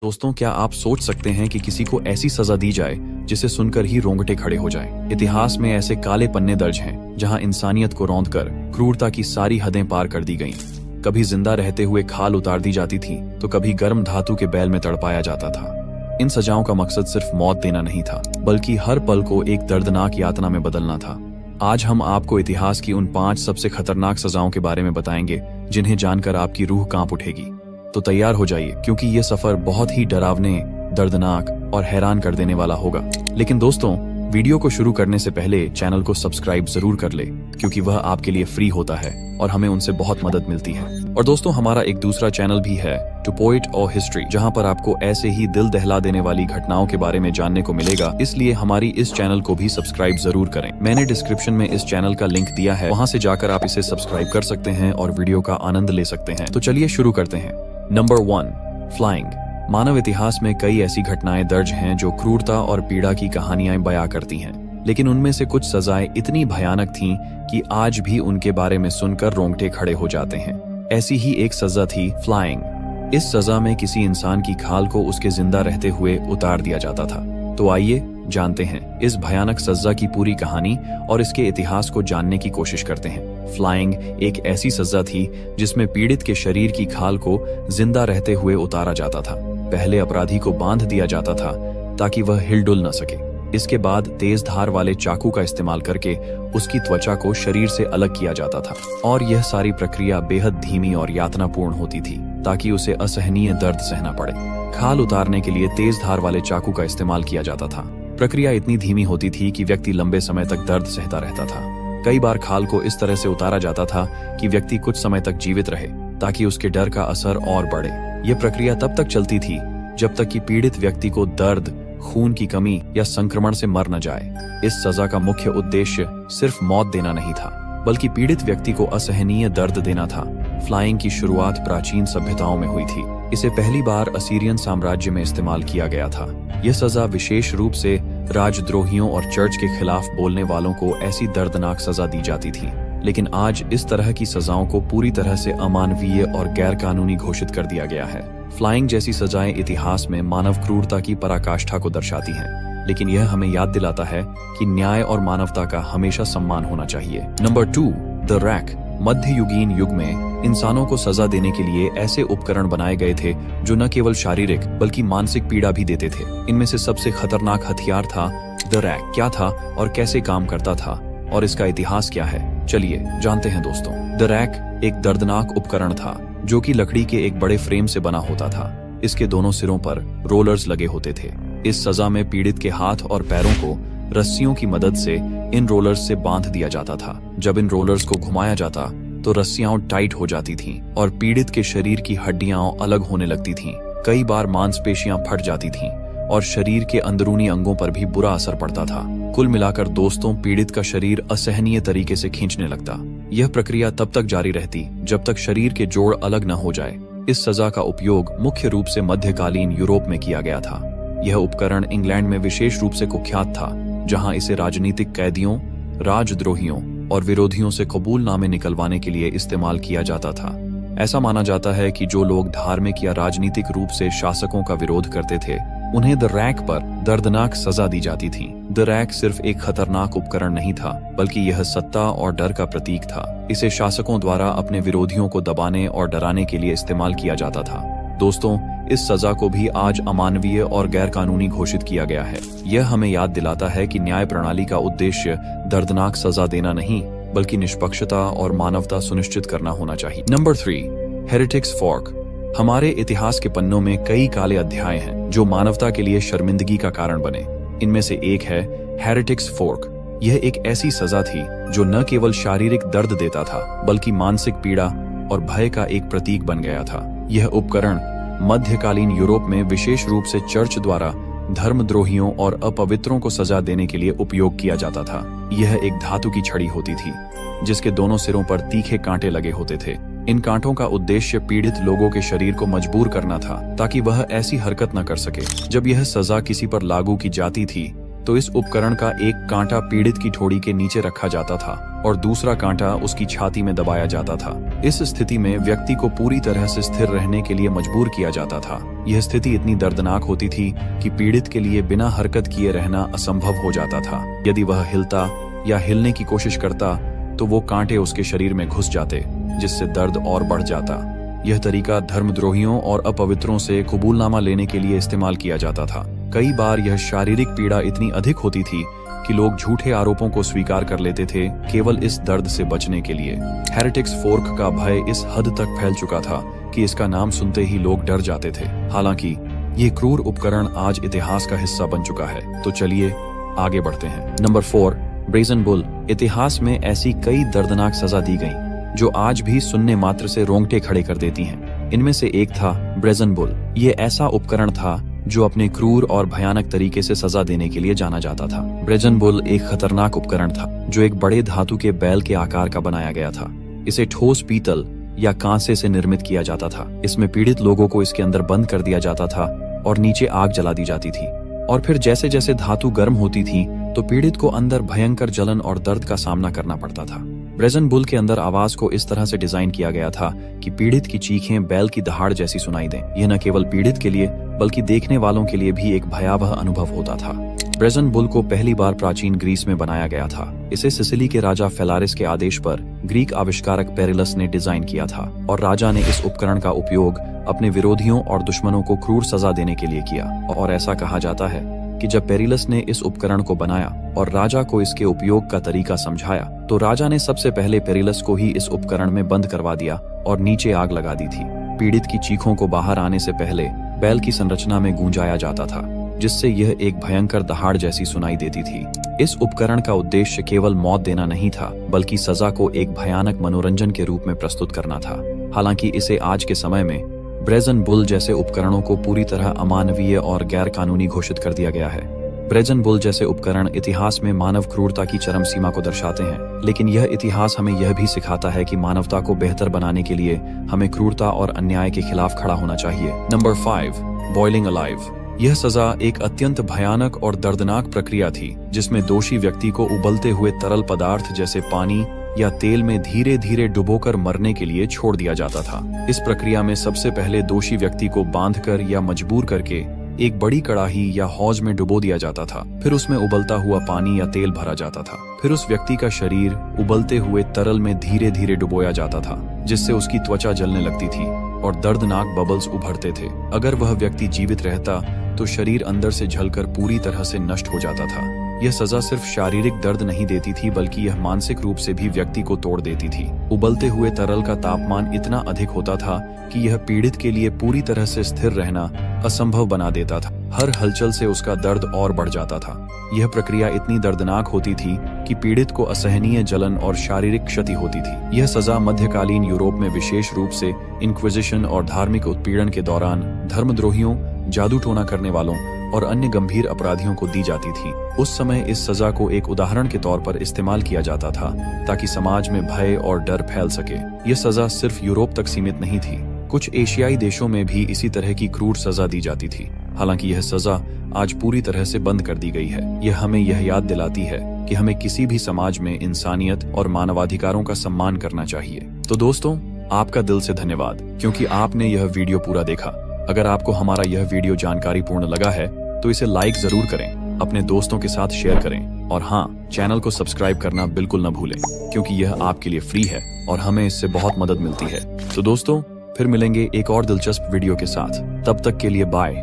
दोस्तों, क्या आप सोच सकते हैं कि किसी को ऐसी सजा दी जाए जिसे सुनकर ही रोंगटे खड़े हो जाएं? इतिहास में ऐसे काले पन्ने दर्ज हैं जहां इंसानियत को रौंदकर क्रूरता की सारी हदें पार कर दी गईं। कभी जिंदा रहते हुए खाल उतार दी जाती थी तो कभी गर्म धातु के बैल में तड़पाया जाता था। इन सजाओं का मकसद सिर्फ मौत देना नहीं था, बल्कि हर पल को एक दर्दनाक यातना में बदलना था। आज हम आपको इतिहास की उन 5 सबसे खतरनाक सजाओं के बारे में बताएंगे जिन्हें जानकर आपकी रूह कांप उठेगी। तो तैयार हो जाइए, क्योंकि ये सफर बहुत ही डरावने, दर्दनाक और हैरान कर देने वाला होगा। लेकिन दोस्तों, वीडियो को शुरू करने से पहले चैनल को सब्सक्राइब जरूर कर ले, क्योंकि वह आपके लिए फ्री होता है और हमें उनसे बहुत मदद मिलती है। और दोस्तों, हमारा एक दूसरा चैनल भी है, टू पोएट और हिस्ट्री, जहां पर आपको ऐसे ही दिल दहला देने वाली घटनाओं के बारे में जानने को मिलेगा। इसलिए हमारी इस चैनल को भी सब्सक्राइब जरूर करें। मैंने डिस्क्रिप्शन में इस चैनल का लिंक दिया है, वहां से जाकर आप इसे सब्सक्राइब कर सकते हैं और वीडियो का आनंद ले सकते हैं। तो चलिए शुरू करते हैं। Number 1, flying. मानव इतिहास में कई ऐसी घटनाएं दर्ज हैं जो क्रूरता और पीड़ा की कहानियां बयां करती हैं, लेकिन उनमें से कुछ सजाएं इतनी भयानक थीं कि आज भी उनके बारे में सुनकर रोंगटे खड़े हो जाते हैं। ऐसी ही एक सजा थी फ्लाइंग। इस सजा में किसी इंसान की खाल को उसके जिंदा रहते हुए उतार दिया जाता था। तो आइए जानते हैं इस भयानक सजा की पूरी कहानी और इसके इतिहास को जानने की कोशिश करते हैं। फ्लाइंग एक ऐसी सजा थी जिसमें पीड़ित के शरीर की खाल को जिंदा रहते हुए उतारा जाता था। पहले अपराधी को बांध दिया जाता था ताकि वह हिलडुल न सके। इसके बाद तेज धार वाले चाकू का इस्तेमाल करके उसकी त्वचा को शरीर से अलग किया जाता था, और यह सारी प्रक्रिया बेहद धीमी और यातनापूर्ण होती थी ताकि उसे असहनीय दर्द सहना पड़े। खाल उतारने के लिए तेज धार वाले चाकू का इस्तेमाल किया जाता था। प्रक्रिया इतनी धीमी होती थी कि व्यक्ति लंबे समय तक दर्द सहता रहता था। कई बार खाल को इस तरह से उतारा जाता था कि व्यक्ति कुछ समय तक जीवित रहे, ताकि उसके डर का असर और बढ़े। यह प्रक्रिया तब तक चलती थी जब तक कि पीड़ित व्यक्ति को दर्द, खून की कमी या संक्रमण से मर न जाए। इस सजा का मुख्य उद्देश्य सिर्फ मौत देना नहीं था, बल्कि पीड़ित व्यक्ति को असहनीय दर्द देना था। फ्लाइंग की शुरुआत प्राचीन सभ्यताओं में हुई थी। इसे पहली बार असीरियन साम्राज्य में इस्तेमाल किया गया था। यह सजा विशेष रूप से राजद्रोहियों और चर्च के खिलाफ बोलने वालों को ऐसी दर्दनाक सजा दी जाती थी। लेकिन आज इस तरह की सजाओं को पूरी तरह से अमानवीय और गैर कानूनी घोषित कर दिया गया है। फ्लाइंग जैसी सजाएं इतिहास में मानव क्रूरता की पराकाष्ठा को दर्शाती हैं, लेकिन यह हमें याद दिलाता है कि न्याय और मानवता का हमेशा सम्मान होना चाहिए। Number 2, the rack. मध्ययुगीन युग में इंसानों को सजा देने के लिए ऐसे उपकरण बनाए गए थे जो न केवल शारीरिक बल्कि मानसिक पीड़ा भी देते थे। इनमें से सबसे खतरनाक हथियार था द रैक। क्या था और कैसे काम करता था और इसका इतिहास क्या है, चलिए जानते हैं दोस्तों। द रैक एक दर्दनाक उपकरण था जो कि लकड़ी के एक बड़े फ्रेम से बना होता था। इसके दोनों सिरों पर रोलर्स लगे होते थे। इस सजा में पीड़ित के हाथ और पैरों को रस्सियों की मदद से इन रोलर्स से बांध दिया जाता था। जब इन रोलर्स को घुमाया जाता तो रस्सियां टाइट हो जाती थीं और पीड़ित के शरीर की हड्डियां अलग होने लगती थीं। कई बार मांसपेशियां फट जाती थीं और शरीर के अंदरूनी अंगों पर भी बुरा असर पड़ता था। कुल मिलाकर दोस्तों, पीड़ित का शरीर असहनीय तरीके से खींचने लगता। यह प्रक्रिया तब तक जारी रहती जब तक शरीर के जोड़ अलग न हो जाए। इस सजा का उपयोग मुख्य रूप से मध्यकालीन यूरोप में किया गया था। यह उपकरण इंग्लैंड में विशेष रूप से कुख्यात था, जहां इसे राजनीतिक कैदियों, राजद्रोहियों और विरोधियों से कबूलनामे निकलवाने के लिए इस्तेमाल किया जाता था। ऐसा माना जाता है कि जो लोग धार्मिक या राजनीतिक रूप से शासकों का विरोध करते थे, उन्हें द रैक पर दर्दनाक सजा दी जाती थी। द रैक सिर्फ एक खतरनाक उपकरण नहीं था, बल्कि यह सत्ता और डर का प्रतीक था। इसे शासकों द्वारा अपने विरोधियों को दबाने और डराने के लिए इस्तेमाल किया जाता था। दोस्तों, इस सजा को भी आज अमानवीय और गैर कानूनी घोषित किया गया है। यह हमें याद दिलाता है कि न्याय प्रणाली का उद्देश्य दर्दनाक सजा देना नहीं, बल्कि निष्पक्षता और मानवता सुनिश्चित करना होना चाहिए। Number 3, heretics fork. हमारे इतिहास के पन्नों में कई काले अध्याय हैं जो मानवता के लिए शर्मिंदगी का कारण बने। इनमें से एक है हेरेटिक्स फॉर्क। यह एक ऐसी सजा थी जो न केवल शारीरिक दर्द देता था, बल्कि मानसिक पीड़ा और भय का एक प्रतीक बन गया था। यह उपकरण मध्यकालीन यूरोप में विशेष रूप से चर्च द्वारा धर्मद्रोहियों और अपवित्रों को सजा देने के लिए उपयोग किया जाता था। यह एक धातु की छड़ी होती थी जिसके दोनों सिरों पर तीखे कांटे लगे होते थे। इन कांटों का उद्देश्य पीड़ित लोगों के शरीर को मजबूर करना था ताकि वह ऐसी हरकत न कर सके। जब यह सजा किसी पर लागू की जाती थी तो इस उपकरण का एक कांटा पीड़ित की ठोड़ी के नीचे रखा जाता था और दूसरा कांटा उसकी छाती में दबाया जाता था। इस स्थिति में व्यक्ति को पूरी तरह से स्थिर रहने के लिए मजबूर किया जाता था। यह स्थिति इतनी दर्दनाक होती थी कि पीड़ित के लिए बिना हरकत किए रहना असंभव हो जाता था। यदि वह हिलता या हिलने की कोशिश करता तो वो कांटे उसके शरीर में घुस जाते, जिससे दर्द और बढ़ जाता। यह तरीका धर्मद्रोहियों और अपवित्रों से कबूलनामा लेने के लिए इस्तेमाल किया जाता था। कई बार यह शारीरिक पीड़ा इतनी अधिक होती थी कि लोग झूठे आरोपों को स्वीकार कर लेते थे केवल इस दर्द से बचने के लिए। हेरेटिक्स फोर्क का भय इस हद तक फैल चुका था कि इसका नाम सुनते ही लोग डर जाते थे। हालांकि ये क्रूर उपकरण आज इतिहास का हिस्सा बन चुका है। तो चलिए आगे बढ़ते हैं। Number 4, brazen bull. इतिहास में ऐसी कई दर्दनाक सजा दी गई जो आज भी सुनने मात्र से रोंगटे खड़े कर देती हैं। इनमें से एक था ब्रेजन बुल। ये ऐसा उपकरण था जो अपने क्रूर और भयानक तरीके से सजा देने के लिए जाना जाता था। ब्रेजन बुल एक खतरनाक उपकरण था जो एक बड़े धातु के बैल के आकार का बनाया गया था। इसे ठोस पीतल या कांसे से निर्मित किया जाता था। इसमें पीड़ित लोगों को इसके अंदर बंद कर दिया जाता था और नीचे आग जला दी जाती थी, और फिर जैसे जैसे धातु गर्म होती थी तो पीड़ित को अंदर भयंकर जलन और दर्द का सामना करना पड़ता था। ब्रेजन बुल के अंदर आवाज को इस तरह से डिजाइन किया गया था कि पीड़ित की चीखें बैल की दहाड़ जैसी सुनाई दें। यह न केवल पीड़ित के लिए बल्कि देखने वालों के लिए भी एक भयावह अनुभव होता था। ब्रेजन बुल को पहली बार प्राचीन ग्रीस में बनाया गया था। इसे सिसिली के राजा फेलारिस के आदेश पर ग्रीक आविष्कारक पेरिलस ने डिजाइन किया था, और राजा ने इस उपकरण का उपयोग अपने विरोधियों और दुश्मनों को क्रूर सजा देने के लिए किया। और ऐसा कहा जाता है कि जब पेरिलस ने इस उपकरण को बनाया और राजा को इसके उपयोग का तरीका समझाया तो राजा ने सबसे पहले पेरिलस को ही इस उपकरण में बंद करवा दिया और नीचे आग लगा दी थी। पीड़ित की चीखों को बाहर आने से पहले बैल की संरचना में गूंजाया जाता था, जिससे यह एक भयंकर दहाड़ जैसी सुनाई देती थी। इस उपकरण का उद्देश्य केवल मौत देना नहीं था, बल्कि सजा को एक भयानक मनोरंजन के रूप में प्रस्तुत करना था। हालांकि इसे आज के समय में ब्रेजन बुल जैसे उपकरणों को पूरी तरह अमानवीय और गैर कानूनी घोषित कर दिया गया है। ब्रेजन बुल जैसे उपकरण इतिहास में मानव क्रूरता की चरम सीमा को दर्शाते हैं, लेकिन यह इतिहास हमें यह भी सिखाता है कि मानवता को बेहतर बनाने के लिए हमें क्रूरता और अन्याय के खिलाफ खड़ा होना चाहिए। Number 5, boiling alive. यह सजा एक अत्यंत भयानक और दर्दनाक प्रक्रिया थी जिसमें दोषी व्यक्ति को उबलते हुए तरल पदार्थ जैसे पानी या तेल में धीरे धीरे डुबोकर मरने के लिए छोड़ दिया जाता था। इस प्रक्रिया में सबसे पहले दोषी व्यक्ति को बांधकर या मजबूर करके एक बड़ी कड़ाही या हौज में डुबो दिया जाता था। फिर उसमें उबलता हुआ पानी या तेल भरा जाता था। फिर उस व्यक्ति का शरीर उबलते हुए तरल में धीरे धीरे डुबोया जाता था, जिससे उसकी त्वचा जलने लगती थी और दर्दनाक बबल्स उभरते थे। अगर वह व्यक्ति जीवित रहता तो शरीर अंदर से जलकर पूरी तरह से नष्ट हो जाता था। यह सजा सिर्फ शारीरिक दर्द नहीं देती थी, बल्कि यह मानसिक रूप से भी व्यक्ति को तोड़ देती थी। उबलते हुए तरल का तापमान इतना अधिक होता था कि यह पीड़ित के लिए पूरी तरह से स्थिर रहना असंभव बना देता था। हर हलचल से उसका दर्द और बढ़ जाता था। यह प्रक्रिया इतनी दर्दनाक होती थी कि पीड़ित को असहनीय जलन और शारीरिक क्षति होती थी। यह सजा मध्यकालीन यूरोप में विशेष रूप से इंक्विजिशन और धार्मिक उत्पीड़न के दौरान धर्मद्रोहियों, जादू टोना करने वालों और अन्य गंभीर अपराधियों को दी जाती थी। उस समय इस सजा को एक उदाहरण के तौर पर इस्तेमाल किया जाता था ताकि समाज में भय और डर फैल सके। यह सजा सिर्फ यूरोप तक सीमित नहीं थी, कुछ एशियाई देशों में भी इसी तरह की क्रूर सजा दी जाती थी। हालांकि यह सजा आज पूरी तरह से बंद कर दी गई है। यह हमें यह याद दिलाती है कि हमें किसी भी समाज में इंसानियत और मानवाधिकारों का सम्मान करना चाहिए। तो दोस्तों, आपका दिल से धन्यवाद क्योंकि आपने यह वीडियो पूरा देखा। अगर आपको हमारा यह वीडियो जानकारीपूर्ण लगा है तो इसे लाइक जरूर करें, अपने दोस्तों के साथ शेयर करें और हाँ, चैनल को सब्सक्राइब करना बिल्कुल न भूलें क्योंकि यह आपके लिए फ्री है और हमें इससे बहुत मदद मिलती है। तो दोस्तों, फिर मिलेंगे एक और दिलचस्प वीडियो के साथ। तब तक के लिए बाय।